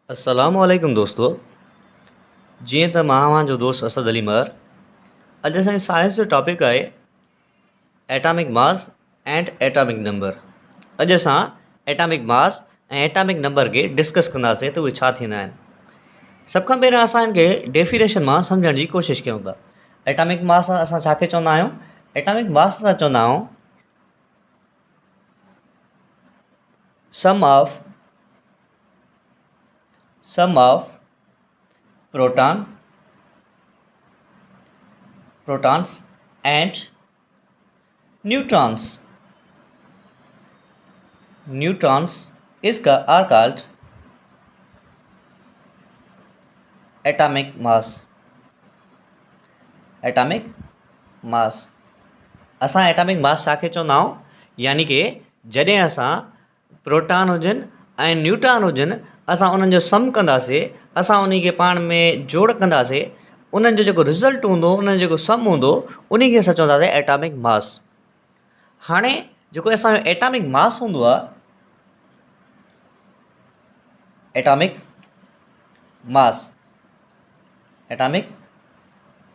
अस्सलामुअलैकुम दोस्तों। जीअं त मां तव्हांजो दोस्त असद अली मर। अॼु असांजी साइंस जो टॉपिक आहे atomic mass and atomic number. अॼु असां एटॉमिक मास ऐं एटॉमिक नंबर खे डिस्कस कंदासीं त उहे छा थींदा आहिनि। सभ खां पहिरियों असां इनखे डेफिनेशन मां सम्झण जी कोशिशि कयूं था। एटॉमिक मास असां छाखे चवंदा आहियूं? एटॉमिक मास असां चवंदा आहियूं sum of protons and neutrons are called atomic mass। असां एटॉमिक मास छाखे चवंदा आहियूं? यानी कि जॾहिं असां प्रोटॉन हुजनि ऐं न्यूट्रॉन हुजनि, असां उन्हनि जो सम कंदासीं, असां उन खे पाण में जोड़ कंदासीं, उन्हनि जो जेको रिज़ल्ट हूंदो, उन्हनि जो जेको सम हूंदो, उन खे असां चवंदासीं एटॉमिक मास। हाणे जेको असांजो एटॉमिक मास हूंदो आहे, एटॉमिक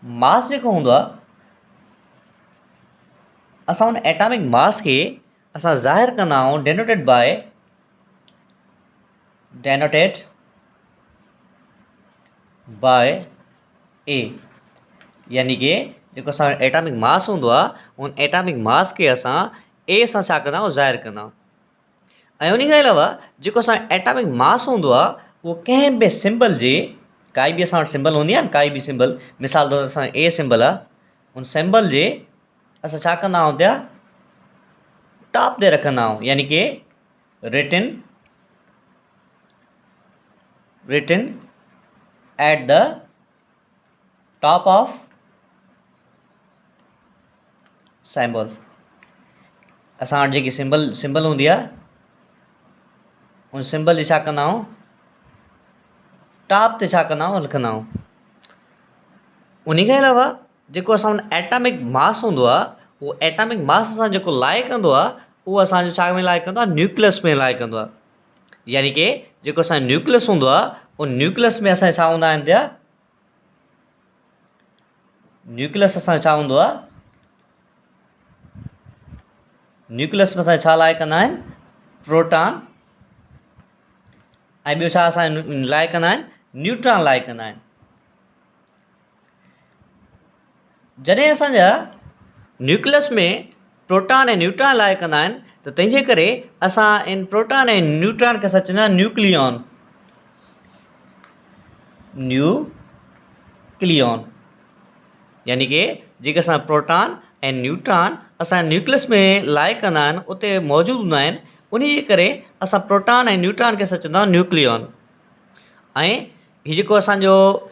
मास जेको हूंदो आहे, असां उन एटॉमिक मास खे असां ज़ाहिर कंदा आहियूं डेनोटेड बाय ए। यानी कि जेको असांजो एटॉमिक मास हूंदो आहे, उन एटॉमिक मास खे असां ए सां छा कंदा आहियूं? ज़ाहिर कंदा आहियूं। ऐं उन खां अलावा जेको असांजो एटॉमिक मास हूंदो आहे, उहो कंहिं बि सिंबल जे, काई बि असां वटि सिंबल हूंदी आहे न, काई बि सिंबल, मिसाल तौरु असांजो ए सिंबल आहे, उन सिंबल जे असां छा कंदा आहियूं? त्या टॉप ते रखंदा आहियूं। यानी कि written at the top of symbol. असां वटि जेकी सिंबल हूंदी आहे, उन सिंबल जी छा कंदा आहियूं? टॉप ते छा कंदा आहियूं? लिखंदा आहियूं। उन खां अलावा जेको असां वटि एटॉमिक मास हूंदो आहे, उहो एटॉमिक मास असां जेको लाइ कंदो आहे, उहो असांजो छा में लाइ कंदो आहे? न्यूक्लियस में लाइ कंदो आहे। यानी कि जेको असांजो न्यूक्लियस हूंदो आहे, उन न्यूक्लियस में असांजा छा हूंदा आहिनि? त्या न्यूक्लियस असांजो छा हूंदो आहे? न्यूक्लियस में असांजा छा लाइ कंदा आहिनि? प्रोटॉन। ऐं ॿियो छा असां लाइ कंदा आहिनि? न्यूट्रॉन लाइ कंदा आहिनि। जॾहिं असांजा न्यूक्लियस में प्रोटॉन ऐं न्यूट्रॉन लाइ कंदा आहिनि, त तंहिंजे करे असां इन प्रोटॉन ऐं न्यूट्रॉन खे असां चवंदा आहियूं न्यूक्लियॉन। यानी कि जेके असां प्रोटॉन ऐं न्यूट्रॉन असां न्यूक्लियस में लाइ कंदा आहिनि, उते मौजूदु हूंदा आहिनि, उन जे करे असां प्रोटॉन ऐं न्यूट्रॉन खे असां चवंदा आहियूं न्यूक्लियॉन। ऐं हीउ जेको असांजो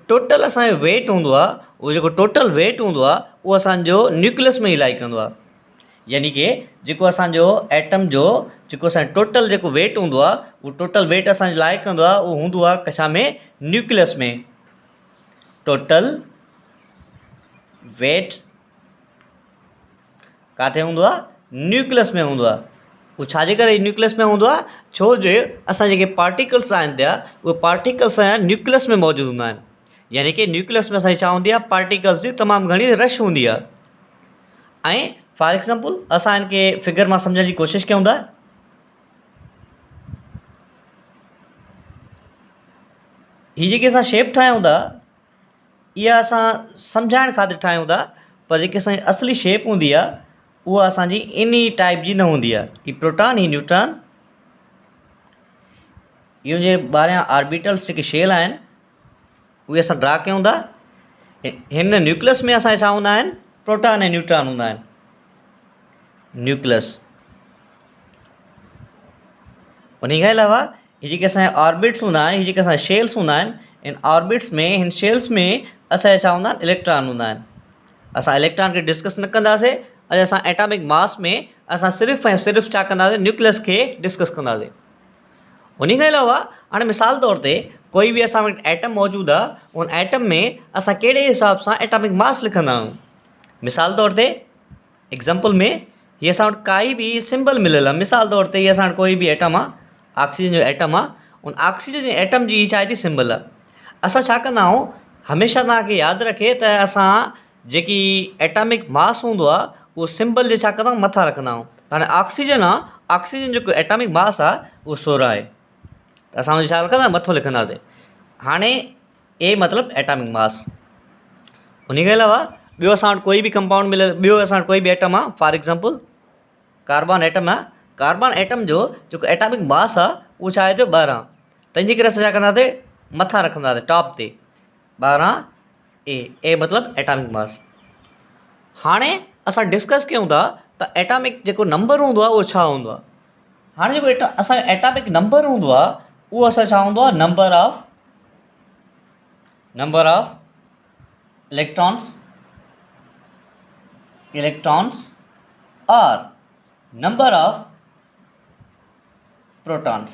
टोटल असांजो वेट हूंदो आहे, उहो जेको टोटल वेट हूंदो आहे, उहो असांजो न्यूक्लियस में ई लाइ कंदो आहे। यानी कि जेको असांजो एटम जो जेको असांजो टोटल जेको वेट हूंदो आहे, उहो टोटल वेट असांजो लाइ कंदो आहे, उहो हूंदो आहे कछा में? न्यूक्लियस में। टोटल वेट किथे हूंदो आहे? न्यूक्लियस में हूंदो आहे। उहो छाजे करे न्यूक्लियस में हूंदो आहे? छो जो असां जेके पार्टिकल्स आहिनि त्या, उहे पार्टिकल्स न्यूक्लियस में मौजूदु हूंदा आहिनि। यानी कि न्यूक्लियस में असांजी छा हूंदी आहे? पार्टिकल्स जी तमामु घणी रश हूंदी आहे। ऐं फॉर एग्ज़ाम्पल असां इनखे फिगर मां सम्झण जी कोशिशि कयूं था। हीअ जेके असां शेप ठाहियूं था, इहा असां सम्झाइण ख़ातिर ठाहियूं था, पर जेकी असांजी असली शेप हूंदी आहे, उहा असांजी इन टाइप जी न हूंदी आहे। हीअ प्रोटॉन, हीअ न्यूट्रॉन, इहो जे ॿाहिरियां ऑर्बिटल्स जेके शेल आहिनि, उहे असां ड्रा कयूं था। हिन न्यूक्लियस में असांजा छा हूंदा आहिनि? प्रोटॉन ऐं न्यूट्रॉन हूंदा आहिनि। न्यूक्लियस। उन खां अलावा हीअ जेके असांजा ऑर्बिट्स हूंदा आहिनि, हीअ जेके असांजा शेल्स हूंदा आहिनि, इन ऑर्बिट्स में, हिन शेल्स में असांजा छा हूंदा आहिनि? इलेक्ट्रॉन हूंदा आहिनि। असां इलेक्ट्रॉन खे डिस्कस न कंदासीं। अॼु असां एटॉमिक मास में असां सिर्फ़ु ऐं सिर्फ़ु छा कंदासीं? न्यूक्लियस खे डिस्कस कंदासीं। उन खां अलावा हाणे मिसाल तौर ते कोई बि असां वटि एटम मौजूदु आहे, उन एटम में असां कहिड़े हिसाब सां एटॉमिक मास लिखंदा आहियूं? मिसाल तौर ते एग्ज़ाम्पल में हीअ असां वटि काई बि सिंबल मिलियल आहे। मिसाल तौर ते हीअ असां वटि कोई बि एटम आहे, ऑक्सीजन जो एटम आहे, उन ऑक्सीजन जे एटम जी छा आहे थी सिंबल आहे। असां छा कंदा आहियूं, हमेशह तव्हांखे यादि रखे त असां जेकी एटॉमिक मास हूंदो आहे उहो सिंबल जे छा कंदा आहियूं, मथां रखंदा आहियूं। त हाणे ऑक्सीजन आहे, ऑक्सीजन जेको एटॉमिक मास आहे उहो 16 आहे, त असां हुनजो छा रखंदा, मथो लिखंदासीं। हाणे ए मतिलबु एटॉमिक मास। उन खां अलावा ॿियो असां वटि कोई बि कंपाउंड मिलियल, ॿियो असां वटि कोई बि एटम आहे, फॉर एग्ज़ाम्पल कार्बन एटम आहे। कार्बन एटम जो जेको एटॉमिक मास आहे उहो छा आहे थो 12, तंहिंजे करे असां छा कंदासीं, मथां रखंदासीं टॉप ते 12 ए मतिलबु एटॉमिक मास। हाणे असां डिस्कस कयूं था त एटॉमिक जेको नंबर हूंदो आहे उहो छा हूंदो आहे। हाणे जेको असांजो एटॉमिक नंबर हूंदो आहे उहो असां छा हूंदो आहे, नंबर ऑफ इलेक्ट्रॉन्स और number of protons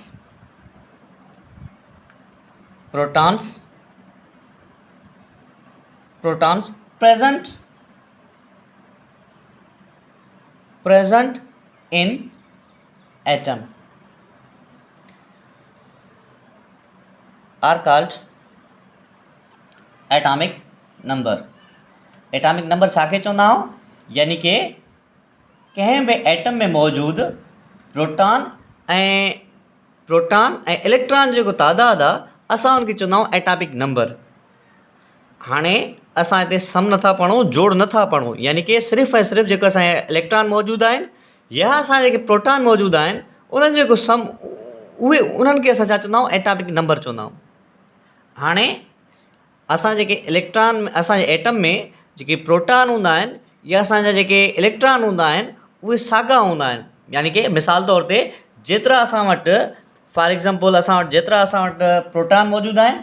present in atom are called atomic number। Atomic number छाखे चवंदा आहियूं, यानी कि कंहिं बि एटम में मौजूदु प्रोटॉन ऐं इलेक्ट्रॉन जो जेको तादाद आहे असां उनखे चवंदा आहियूं एटॉमिक नंबर। हाणे असां हिते सम नथा पढ़ूं, जोड़ नथा पढ़ूं, यानी कि सिर्फ़ु ऐं सिर्फ़ु जेको असांजे इलेक्ट्रॉन मौजूदु आहिनि या असां जेके प्रोटॉन मौजूदु आहिनि उन्हनि जो जेको सम, उहे उन्हनि खे असां छा चवंदा आहियूं, एटॉमिक नंबर चवंदा आहियूं। हाणे असां जेके इलेक्ट्रॉन, असांजे एटम में जेके प्रोटॉन हूंदा आहिनि या असांजा जेके इलेक्ट्रॉन हूंदा आहिनि उहे साॻा हूंदा आहिनि, यानी कि मिसाल तौर ते जेतिरा असां वटि, फॉर एग्ज़ाम्पल असां वटि जेतिरा असां वटि प्रोटॉन मौजूदु आहिनि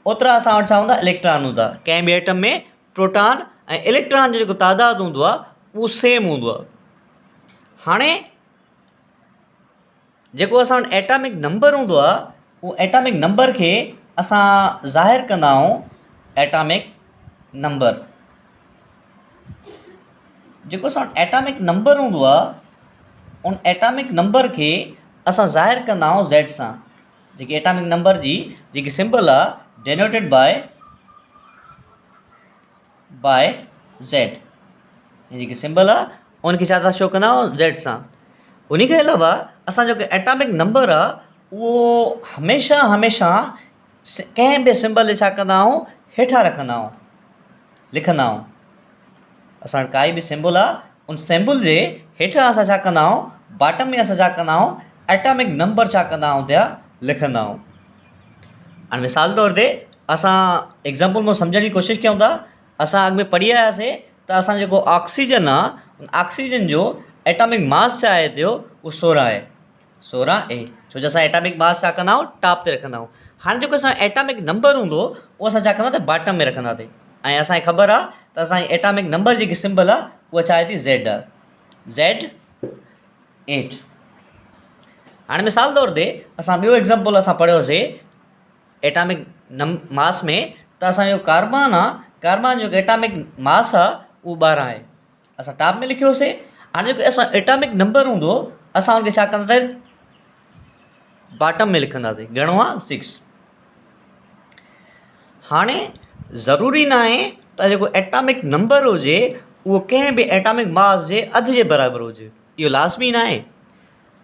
ओतिरा असां वटि छा हूंदा, इलेक्ट्रॉन हूंदा। कंहिं बि एटम में प्रोटॉन ऐं इलेक्ट्रॉन जो जेको तादाद हूंदो आहे उहो सेम हूंदो आहे। हाणे जेको असां वटि एटॉमिक नंबर हूंदो आहे उहो एटॉमिक नंबर खे असां ज़ाहिर कंदा आहियूं, एटॉमिक नंबर जेको असां वटि एटॉमिक नंबर हूंदो आहे उन एटॉमिक नंबर खे असां ज़ाहिर कंदा आहियूं Z सां। जेकी एटॉमिक नंबर जी जेकी सिंबल आहे डिनोटेड बाय Z, जेकी सिंबल आहे उनखे छा था शो कंदा आहियूं, Z सां। उन खां अलावा असां जेको एटॉमिक नंबर आहे उहो हमेशह कंहिं बि सिंबल जे छा कंदा आहियूं, हेठां रखंदा आहियूं, लिखंदा आहियूं। असां काई बि सिंबल आहे उन सिंबल जे हेठां असां छा कंदा आहियूं, बॉटम में असां छा कंदा आहियूं, एटॉमिक नंबर छा कंदा आहियूं, त्या लिखंदा आहियूं। हाणे मिसाल तौर ते असां एग्ज़ाम्पल में सम्झण जी कोशिशि कयूं था। असां अॻु में पढ़ी आयासीं त असां जेको ऑक्सीजन आहे ऑक्सीजन जो एटॉमिक मास छा आहे थियो, उहो 16 आहे, 16 ए, छो जो असां एटॉमिक मास छा कंदा आहियूं, टॉप ते रखंदा आहियूं। हाणे जेको असां एटॉमिक नंबर हूंदो उहो असां छा कंदासीं, बॉटम में रखंदासीं। ऐं असांखे ख़बर आहे त असांजी एटॉमिक नंबर जेकी सिंबल आहे उहा छा आहे थी, Z आहे, Z8। हाणे मिसाल तौर ते असां ॿियो एग्ज़ाम्पल असां पढ़ियोसीं एटॉमिक मास में, त असांजो कार्बन आहे, कार्बन जो एटॉमिक मास आहे उहो 12 आहे, असां टॉप में लिखियोसीं। हाणे जेको असां एटॉमिक नंबर हूंदो असां हुनखे छा कंदासीं, बॉटम में लिखंदासीं, घणो आहे, 6। हाणे ज़रूरी न आहे त जेको एटॉमिक नंबर हुजे उहो कंहिं बि एटॉमिक मास जे अधु जे बराबरि हुजे, इहो लाज़मी न आहे।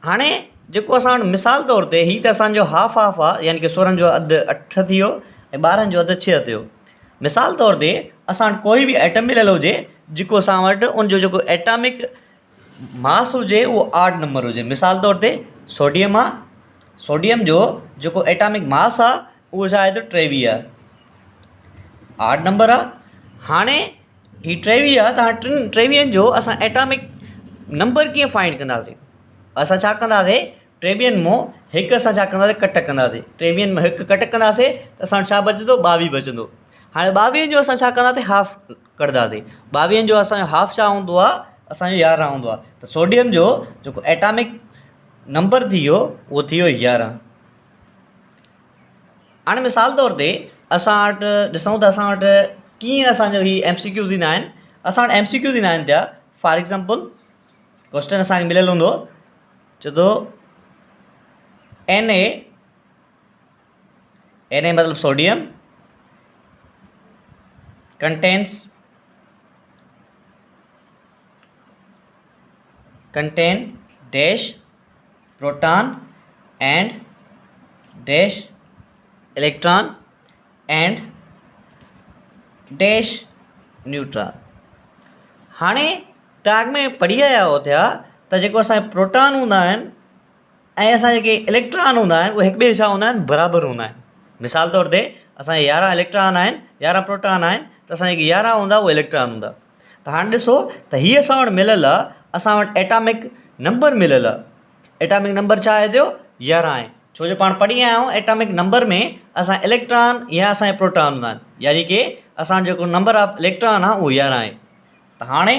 हाणे जेको असां वटि मिसाल तौर ते हीअ त असांजो हाफ आहे, यानी कि 16 जो अधु 8 थी वियो ऐं 12 जो अधु 6 थियो। मिसाल तौर ते असां वटि कोई बि एटम मिलियल हुजे जेको असां वटि उनजो जेको एटॉमिक मास हुजे उहो 8 नंबर हुजे। मिसाल तौर ते सोडियम आहे, सोडियम जो जेको एटॉमिक मास आहे उहो छा आहे त 23 आहे, 8 नंबर आहे। हाणे हीअ 23 आहे त हाणे 23 जो असां एटॉमिक नंबर कीअं फाइंड कंदासीं, असां छा कंदासीं, 23 मां हिकु असां छा कंदासीं, कट कंदासीं, 23 में हिकु कट कंदासीं त असां वटि छा बचंदो, 22 बचंदो। हाणे 22 जो असां छा कंदासीं, हाफ कढंदासीं, 22 जो असांजो हाफ छा हूंदो आहे, असांजो 11 हूंदो आहे। त सोडियम जो जेको एटॉमिक नंबर थी वियो उहो थी वियो 11। हाणे मिसाल तौर ते असां वटि ॾिसूं त असां वटि कीअं असांजो हीअ MCQs ईंदा आहिनि। असां वटि MCQs ईंदा आहिनि, थिया फॉर एग्ज़ाम्पल क्वेश्चन असांखे मिलियल हूंदो, चए थो Na Na मतलब sodium contain dash proton and dash electron and dash neutron। हाणे दाग में पढ़ी आया हो थिया त जेको असांजे प्रोटॉन हूंदा आहिनि ऐं असां जेके इलेक्ट्रॉन हूंदा आहिनि उहे हिक ॿिए सां हूंदा आहिनि बराबरि हूंदा आहिनि। मिसाल तौर ते असांजे 11 इलेक्ट्रॉन आहिनि 11 प्रोटॉन आहिनि त असां जेके 11 हूंदा उहे इलेक्ट्रॉन हूंदा। त हाणे ॾिसो त हीअ असां वटि मिलियल आहे, असां वटि एटॉमिक नंबर मिलियल आहे। एटॉमिक नंबर छा आहे थियो 11 आहे, छो जो पाण पढ़ी आया आहियूं एटॉमिक नंबर में असां इलेक्ट्रॉन या असांजे प्रोटॉन हूंदा आहिनि, यानी कि असांजो जेको नंबर ऑफ इलेक्ट्रॉन आहे उहो 11 आहे। त हाणे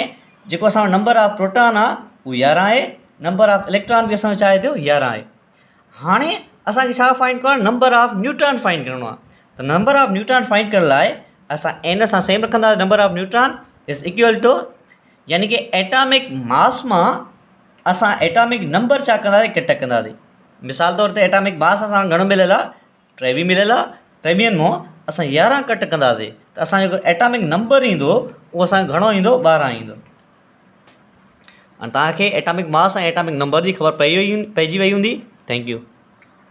जेको असांजो नंबर ऑफ प्रोटॉन आहे उहो 11 आहे, नंबर ऑफ इलेक्ट्रॉन बि असांजो छा आहे थियो 11 आहे। हाणे असांखे छा फाइंड करणो आहे, नंबर ऑफ न्यूट्रॉन फाइंड करणो आहे। त नंबर ऑफ न्यूट्रॉन फाइंड करण लाइ असां n सां सेम रखंदासीं, number of neutron is equal to यानी कि एटॉमिक मास मां असां एटॉमिक नंबर छा कंदासीं कट कंदासीं। मिसाल तौर ते एटॉमिक मास असां घणो मिलियल आहे 23 मिलियल आहे, 23 मां असां 11 कट कंदासीं त असांजो जेको एटॉमिक नंबर ईंदो उहो असांजो घणो ईंदो 12 ईंदो। तव्हांखे एटॉमिक मास ऐं एटॉमिक नंबर जी ख़बर पइजी वई हूंदी। Thank U.